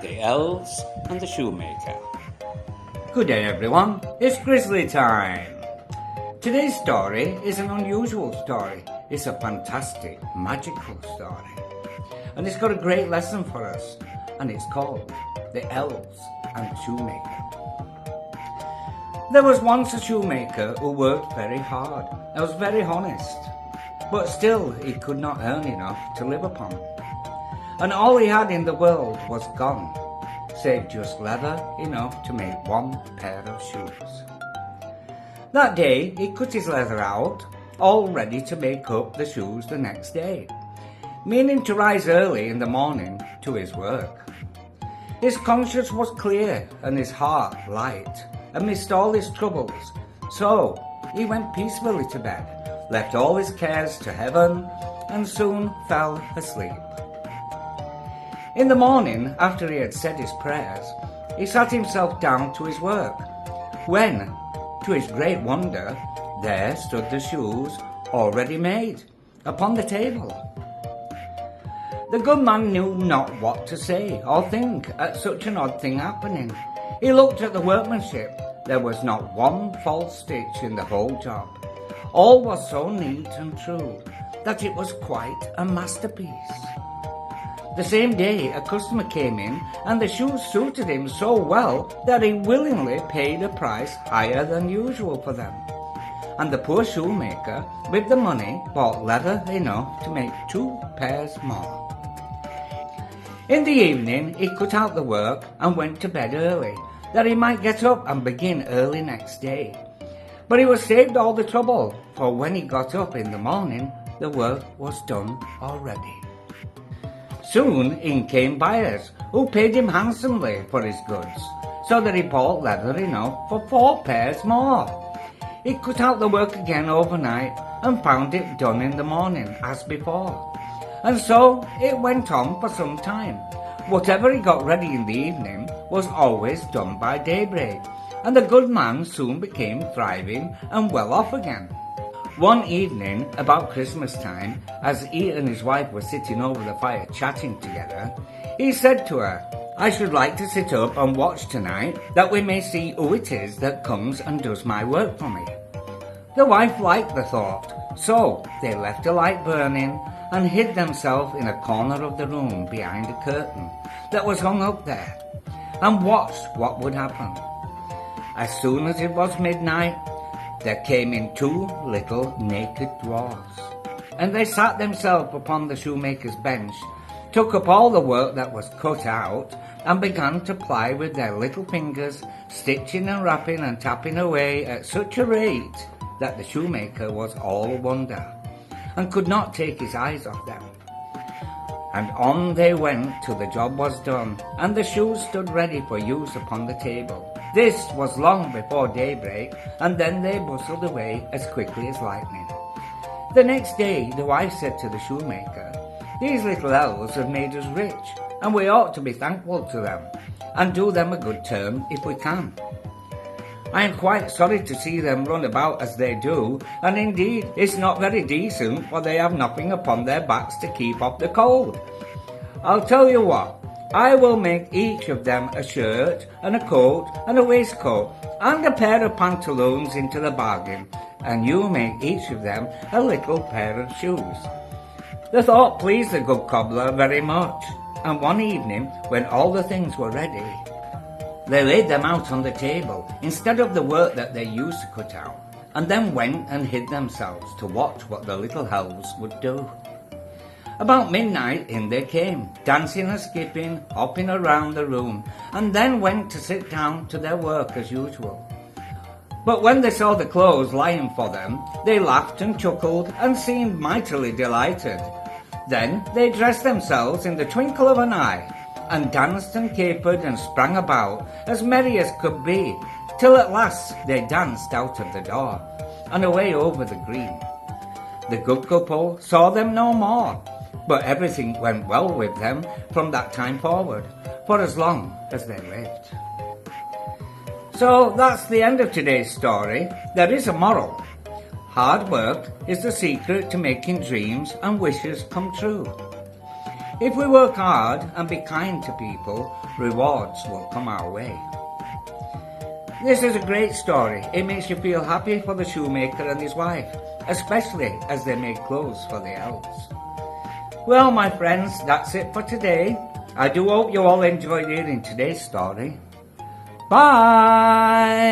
The Elves and the Shoemaker. Good day everyone, it's Grizzly time. Today's story is an unusual story. It's a fantastic, magical story. And it's got a great lesson for us. And it's called The Elves and the Shoemaker. There was once a shoemaker who worked very hard and was very honest. But still he could not earn enough to live upon. And all he had in the world was gone, save just leather enough to make one pair of shoes. That day he cut his leather out, all ready to make up the shoes the next day, meaning to rise early in the morning to his work. His conscience was clear and his heart light amidst all his troubles, so he went peacefully to bed, left all his cares to heaven, and soon fell asleep. In the morning, after he had said his prayers, he sat himself down to his work, when, to his great wonder, there stood the shoes already made, upon the table. The good man knew not what to say or think at such an odd thing happening. He looked at the workmanship. There was not one false stitch in the whole job. All was so neat and true that it was quite a masterpiece. The same day a customer came in and the shoes suited him so well that he willingly paid a price higher than usual for them. And the poor shoemaker, with the money, bought leather enough to make 2 pairs more. In the evening he cut out the work and went to bed early, that he might get up and begin early next day. But he was saved all the trouble, for when he got up in the morning, the work was done already. Soon in came buyers, who paid him handsomely for his goods, so that he bought leather enough for 4 pairs more. He cut out the work again overnight and found it done in the morning as before. And so it went on for some time. Whatever he got ready in the evening was always done by daybreak, and the good man soon became thriving and well off again. One evening, about Christmas time, as he and his wife were sitting over the fire chatting together, he said to her, "I should like to sit up and watch tonight, that we may see who it is that comes and does my work for me." The wife liked the thought, so they left a light burning and hid themselves in a corner of the room behind a curtain that was hung up there, and watched what would happen. As soon as it was midnight, there came in 2 little naked dwarfs, and they sat themselves upon the shoemaker's bench, took up all the work that was cut out, and began to ply with their little fingers, stitching and wrapping and tapping away at such a rate that the shoemaker was all wonder, and could not take his eyes off them. And on they went till the job was done, and the shoes stood ready for use upon the table. This was long before daybreak, and then they bustled away as quickly as lightning. The next day the wife said to the shoemaker, "These little elves have made us rich, and we ought to be thankful to them, and do them a good turn if we can. I am quite sorry to see them run about as they do, and indeed it's not very decent, for they have nothing upon their backs to keep off the cold. I'll tell you what, I will make each of them a shirt and a coat and a waistcoat and a pair of pantaloons into the bargain, and you make each of them a little pair of shoes." The thought pleased the good cobbler very much, and one evening, when all the things were ready, they laid them out on the table instead of the work that they used to cut out, and then went and hid themselves to watch what the little elves would do. About midnight in they came, dancing and skipping, hopping around the room, and then went to sit down to their work as usual. But when they saw the clothes lying for them, they laughed and chuckled and seemed mightily delighted. Then they dressed themselves in the twinkle of an eye, and danced and capered and sprang about as merry as could be, till at last they danced out of the door, and away over the green. The good couple saw them no more, but everything went well with them from that time forward, for as long as they lived. So that's the end of today's story. There is a moral. Hard work is the secret to making dreams and wishes come true. If we work hard and be kind to people, rewards will come our way. This is a great story. It makes you feel happy for the shoemaker and his wife, especially as they make clothes for the elves. Well, my friends, that's it for today. I do hope you all enjoyed hearing today's story. Bye!